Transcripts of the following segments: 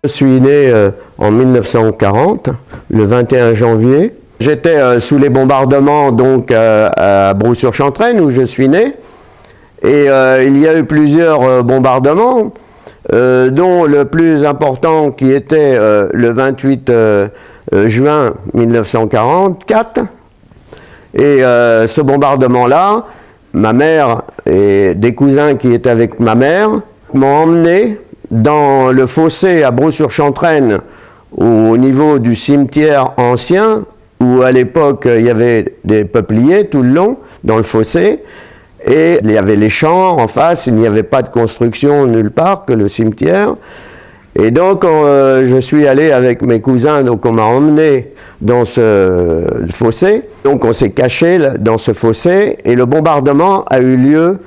Je suis né en 1940, le 21 janvier. J'étais sous les bombardements donc à Brou-sur-Chantraine où je suis né. Et il y a eu plusieurs bombardements, dont le plus important qui était le 28 juin 1944. Et ce bombardement-là, ma mère et des cousins qui étaient avec ma mère m'ont emmené dans le fossé à Brou-sur-Chantraine, au niveau du cimetière ancien, où à l'époque il y avait des peupliers tout le long, dans le fossé, et il y avait les champs en face, il n'y avait pas de construction nulle part que le cimetière. Et donc je suis allé avec mes cousins, donc on m'a emmené dans ce fossé, donc on s'est caché dans ce fossé, et le bombardement a eu lieu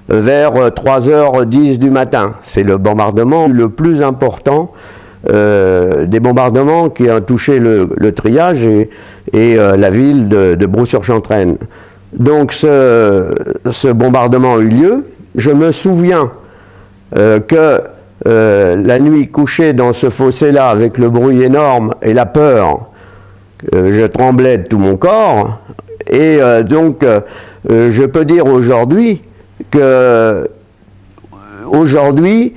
vers 3h10 du matin. C'est le bombardement le plus important des bombardements qui a touché le triage et la ville de Brou-sur-Chantraine. Donc ce bombardement a eu lieu. Je me souviens que la nuit, couché dans ce fossé-là avec le bruit énorme et la peur, je tremblais de tout mon corps. Et donc je peux dire aujourd'hui que aujourd'hui,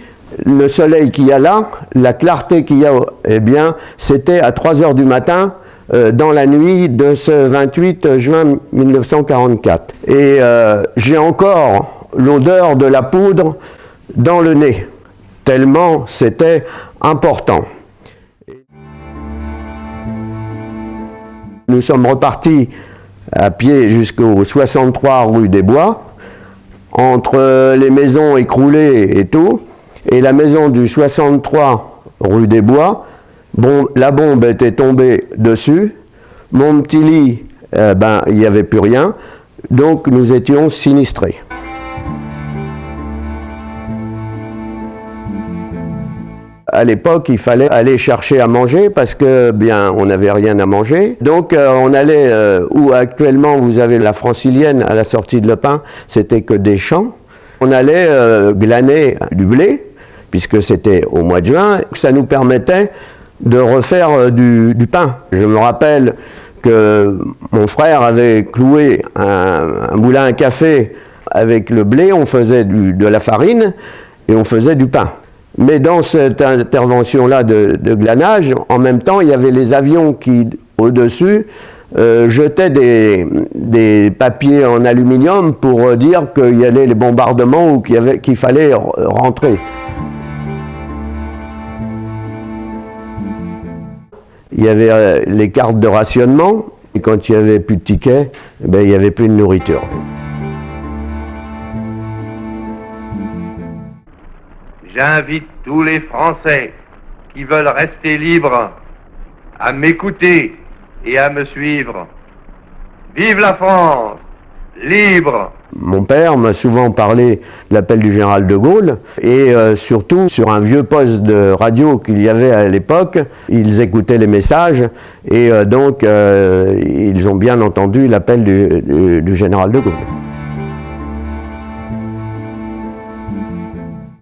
le soleil qu'il y a là, la clarté qu'il y a, eh bien, c'était à 3h du matin dans la nuit de ce 28 juin 1944. Et j'ai encore l'odeur de la poudre dans le nez, tellement c'était important. Nous sommes repartis à pied jusqu'au 63 rue des Bois, entre les maisons écroulées et tout, et la maison du 63 rue des Bois, bon, la bombe était tombée dessus, mon petit lit, il n'y avait plus rien, donc nous étions sinistrés. À l'époque, il fallait aller chercher à manger parce que, bien, on n'avait rien à manger. Donc, on allait où actuellement vous avez la Francilienne à la sortie de Le Pin, c'était que des champs. On allait glaner du blé, puisque c'était au mois de juin. Ça nous permettait de refaire du pain. Je me rappelle que mon frère avait cloué un moulin à café avec le blé, on faisait de la farine et on faisait du pain. Mais dans cette intervention-là de glanage, en même temps, il y avait les avions qui, au-dessus, jetaient des papiers en aluminium pour dire qu'il y avait les bombardements ou qu'il fallait rentrer. Il y avait les cartes de rationnement, et quand il n'y avait plus de tickets, il n'y avait plus de nourriture. J'invite tous les Français qui veulent rester libres à m'écouter et à me suivre. Vive la France, libre! Mon père m'a souvent parlé de l'appel du général de Gaulle et surtout sur un vieux poste de radio qu'il y avait à l'époque, ils écoutaient les messages et donc ils ont bien entendu l'appel du général de Gaulle.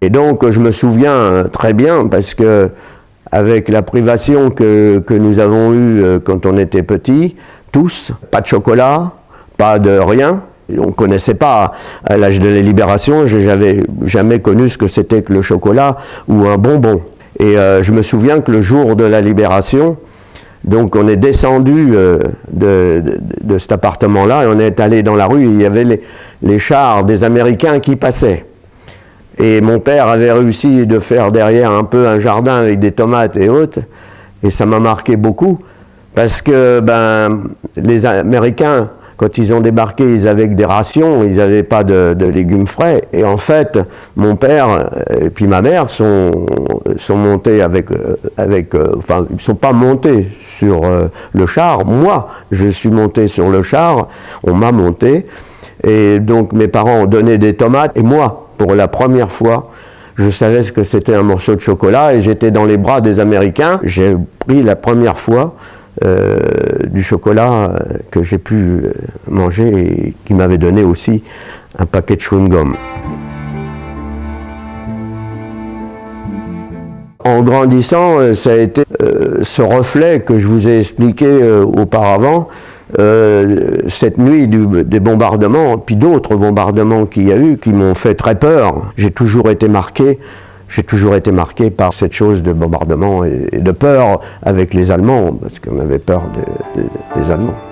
Et donc je me souviens très bien parce que avec la privation que nous avons eue quand on était petits, tous, pas de chocolat, pas de rien. On ne connaissait pas, à l'âge de la Libération, je n'avais jamais connu ce que c'était que le chocolat ou un bonbon. Et je me souviens que le jour de la Libération, donc on est descendu de cet appartement-là et on est allé dans la rue, il y avait les chars des Américains qui passaient. Et mon père avait réussi de faire derrière un peu un jardin avec des tomates et autres, et ça m'a marqué beaucoup, parce que les Américains, quand ils ont débarqué, ils avaient que des rations, ils n'avaient pas de légumes frais. Et en fait, mon père et puis ma mère sont montés enfin, ils ne sont pas montés sur le char. Moi, je suis monté sur le char, on m'a monté. Et donc mes parents ont donné des tomates. Et moi, pour la première fois, je savais ce que c'était un morceau de chocolat et j'étais dans les bras des Américains. J'ai pris la première fois du chocolat que j'ai pu manger et qui m'avait donné aussi un paquet de chewing-gum. En grandissant, ça a été ce reflet que je vous ai expliqué auparavant, cette nuit des bombardements, puis d'autres bombardements qu'il y a eu, qui m'ont fait très peur. J'ai toujours été marqué par cette chose de bombardement et de peur avec les Allemands, parce qu'on avait peur des Allemands.